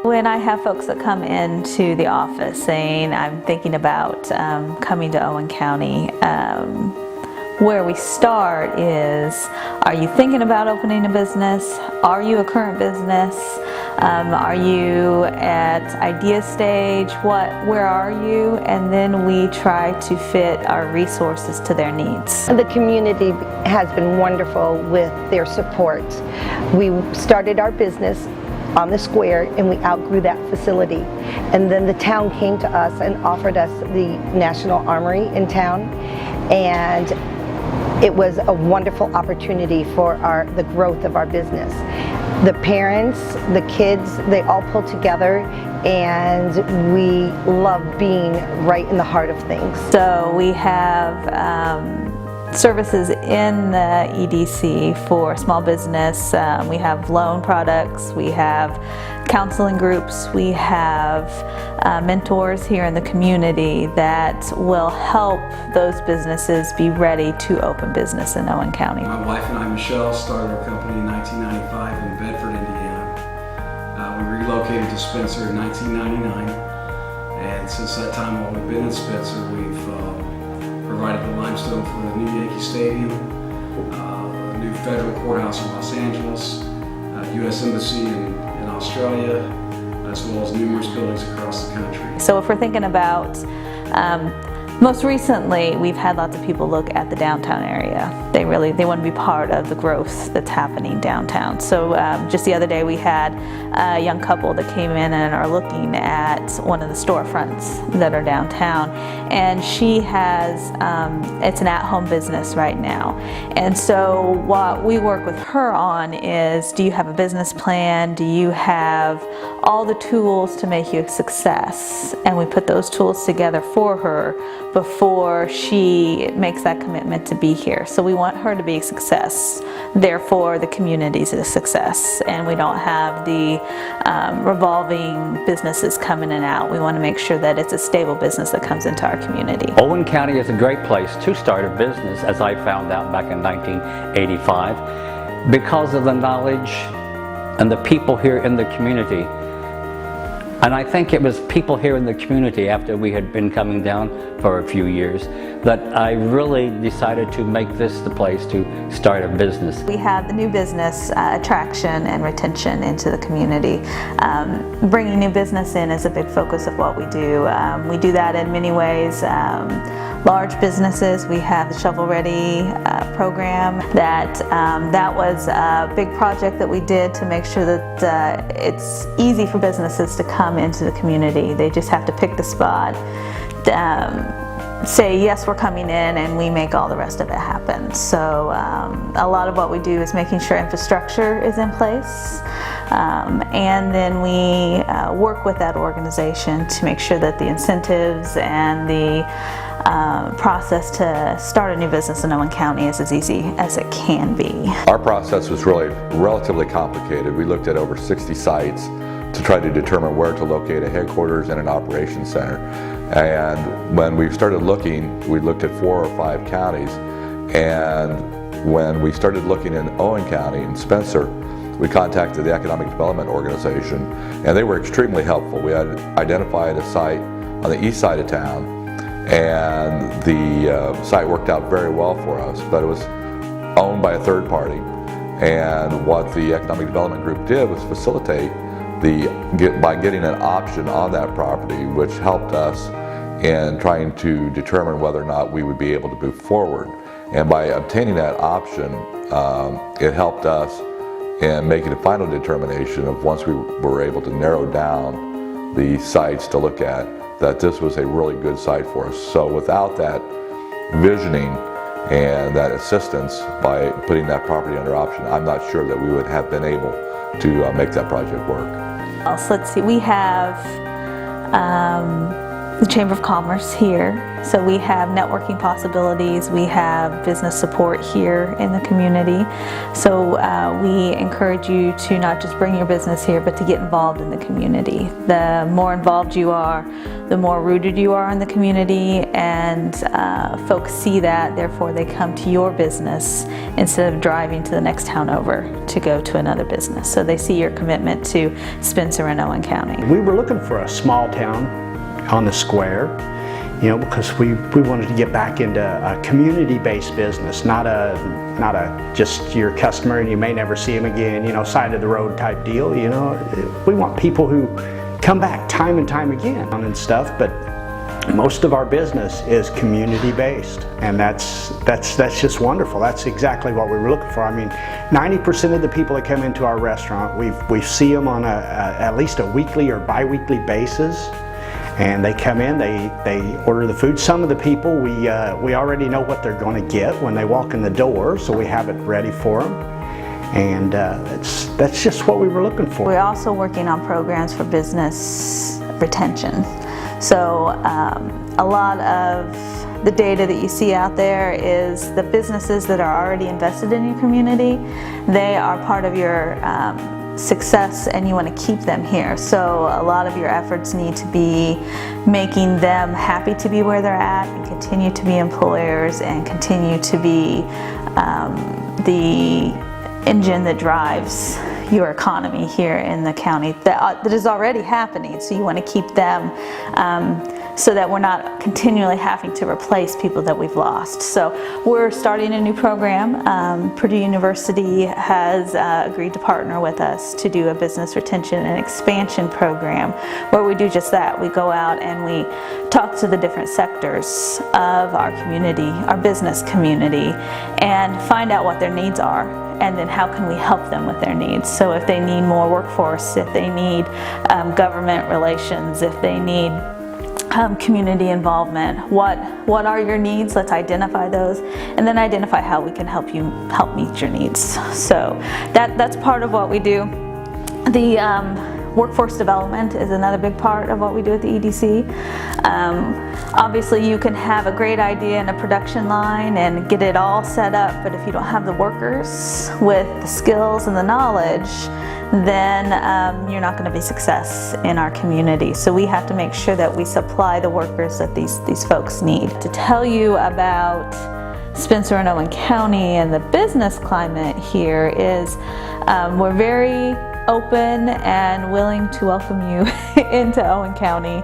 When I have folks that come into the office saying, I'm thinking about coming to Owen County, where we start is, are you thinking about opening a business? Are you a current business? Are you at idea stage? Where are you? And then we try to fit our resources to their needs. The community has been wonderful with their support. We started our business on the square and we outgrew that facility. And then the town came to us and offered us the National Armory in town. And it was a wonderful opportunity for the growth of our business. The parents, the kids, they all pulled together, and we love being right in the heart of things. So we have services in the EDC for small business. We have loan products, we have counseling groups, we have mentors here in the community that will help those businesses be ready to open business in Owen County. My wife and I, Michelle, started our company in 1995 in Bedford, Indiana. We relocated to Spencer in 1999, and since that time while we've been in Spencer, we've provided the limestone for the new Yankee Stadium, a new federal courthouse in Los Angeles, U.S. Embassy in Australia, as well as numerous buildings across the country. So if we're thinking about, most recently we've had lots of people look at the downtown area. They want to be part of the growth that's happening downtown. So just the other day we had a young couple that came in and are looking at one of the storefronts that are downtown, and she has, it's an at-home business right now. And so what we work with her on is, do you have a business plan? Do you have all the tools to make you a success? And we put those tools together for her before she makes that commitment to be here. So we want her to be a success, therefore the community's a success, and we don't have the revolving businesses coming in and out. We want to make sure that it's a stable business that comes into our community. Owen County is a great place to start a business, as I found out back in 1985, because of the knowledge and the people here in the community. And I think it was people here in the community, after we had been coming down for a few years, that I really decided to make this the place to start a business. We have the new business attraction and retention into the community. Bringing new business in is a big focus of what we do. We do that in many ways. Large businesses, we have the Shovel Ready program. That was a big project that we did to make sure that it's easy for businesses to come into the community. They just have to pick the spot, say yes, we're coming in, and we make all the rest of it happen. So a lot of what we do is making sure infrastructure is in place, and then we work with that organization to make sure that the incentives and the process to start a new business in Owen County is as easy as it can be. Our process was really relatively complicated. We looked at over 60 sites to try to determine where to locate a headquarters and an operations center. And when we started looking, we looked at 4 or 5 counties, and when we started looking in Owen County, in Spencer, we contacted the Economic Development Organization, and they were extremely helpful. We had identified a site on the east side of town, and the site worked out very well for us, but it was owned by a third party. And what the Economic Development Group did was facilitate by getting an option on that property, which helped us in trying to determine whether or not we would be able to move forward. And by obtaining that option, it helped us in making a final determination of, once we were able to narrow down the sites to look at, that this was a really good site for us. So without that visioning and that assistance by putting that property under option, I'm not sure that we would have been able to make that project work. So let's see, we have the Chamber of Commerce here. So we have networking possibilities, we have business support here in the community. So we encourage you to not just bring your business here, but to get involved in the community. The more involved you are, the more rooted you are in the community, and folks see that, therefore they come to your business instead of driving to the next town over to go to another business. So they see your commitment to Spencer and Owen County. We were looking for a small town on the square, you know, because we wanted to get back into a community-based business, not a just your customer and you may never see them again, you know, side of the road type deal. You know, we want people who come back time and time again and stuff, but most of our business is community-based, and that's just wonderful. That's exactly what we were looking for. I mean, 90% of the people that come into our restaurant, we see them on at least a weekly or bi-weekly basis. And they come in, they order the food. Some of the people, we already know what they're going to get when they walk in the door, so we have it ready for them. And that's just what we were looking for. We're also working on programs for business retention. So a lot of the data that you see out there is the businesses that are already invested in your community. They are part of your success, and you want to keep them here. So a lot of your efforts need to be making them happy to be where they're at, and continue to be employers, and continue to be the engine that drives your economy here in the county that is already happening. So you want to keep them so that we're not continually having to replace people that we've lost. So we're starting a new program. Purdue University has agreed to partner with us to do a business retention and expansion program where we do just that. We go out and we talk to the different sectors of our community, our business community, and find out what their needs are, and then how can we help them with their needs. So if they need more workforce, if they need government relations, if they need community involvement, what are your needs? Let's identify those, and then identify how we can help meet your needs. So that's part of what we do. The workforce development is another big part of what we do at the EDC. Obviously you can have a great idea in a production line and get it all set up, but if you don't have the workers with the skills and the knowledge, then you're not going to be success in our community. So we have to make sure that we supply the workers that these folks need. To tell you about Spencer and Owen County and the business climate here is we're very open and willing to welcome you into Owen County.